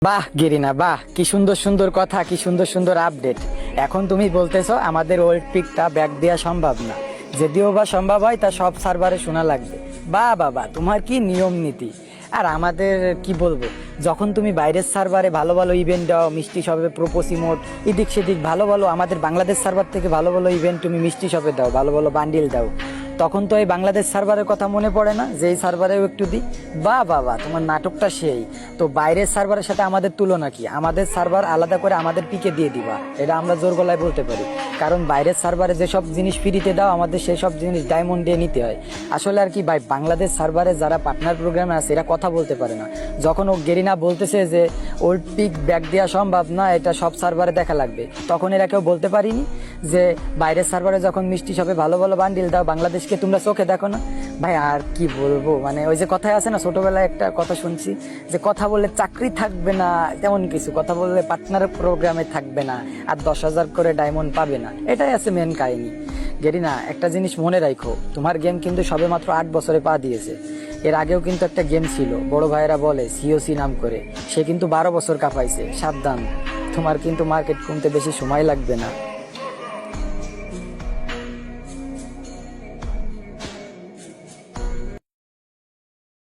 বাহ গেরিনা, বাহ, কি সুন্দর সুন্দর কথা, কি সুন্দর সুন্দর আপডেট। এখন তুমি বলতেছো আমাদের ওল্ড পিকটা ব্যাক দেওয়া সম্ভব না, যদিও বা সম্ভব হয় তা সব সার্ভারে শোনা লাগবে। বাহ বাবা, তোমার কি নিয়ম নীতি। আর আমাদের কি বলবো, যখন তুমি বাইরের সার্ভারে ভালো ভালো ইভেন্ট দাও, মিষ্টি শপে প্রোপোস ইমোট এদিক সেদিক ভালো ভালো, আমাদের বাংলাদেশ সার্ভার থেকে ভালো ভালো ইভেন্ট তুমি মিষ্টি শপে দাও, ভালো ভালো বান্ডিল দাও, তখন তো এই বাংলাদেশ সার্ভারের কথা মনে পড়ে না যে এই সার্ভারেও একটু দিই। বাহ বাবা, তোমার নাটকটা সেই। তো বাইরের সার্ভারের সাথে আমাদের তুলনা কি? আমাদের সার্ভার আলাদা করে আমাদের পিকে দিয়ে দিবা, এটা আমরা জোর গলায় বলতে পারি। কারণ বাইরের সার্ভারে যেসব জিনিস ফ্রিতে দাও, আমাদের সেই সব জিনিস ডায়মন্ড দিয়ে নিতে হয়। আসলে আর কি ভাই, বাংলাদেশ সার্ভারে যারা পার্টনার প্রোগ্রামে আছে এরা কথা বলতে পারে না। যখন ও গেরিনা বলতেছে যে ওল্ড পিক ব্যাক দেওয়া সম্ভব না, এটা সব সার্ভারে দেখা লাগবে, তখন এরা কেউ বলতে পারিনি যে বাইরের সার্ভারে যখন মিষ্টি শপে ভালো ভালো বান্ডিল দাও, বাংলাদেশকে তোমরা চোখে দেখো না। ভাই আর কি বলবো, মানে ওই যে কথায় আছে না, ছোটবেলায় একটা কথা শুনছি যে কথা বললে চাকরি থাকবে না, তেমন কিছু, কথা বললে পার্টনার প্রোগ্রামে থাকবে না, আর 10,000 করে ডায়মন্ড পাবে না, এটাই আছে মেন কাহিনী। গেরিনা, একটা জিনিস মনে রাখো, তোমার গেম কিন্তু সবে মাত্র 8 বছরে পা দিয়েছে। এর আগেও কিন্তু একটা গেম ছিল, বড় ভাইয়েরা বলে সিওসি নাম করে, সে কিন্তু 12 বছর কাঁপাইছে। সাবধান, তোমার কিন্তু মার্কেট কমতে বেশি সময় লাগবে না।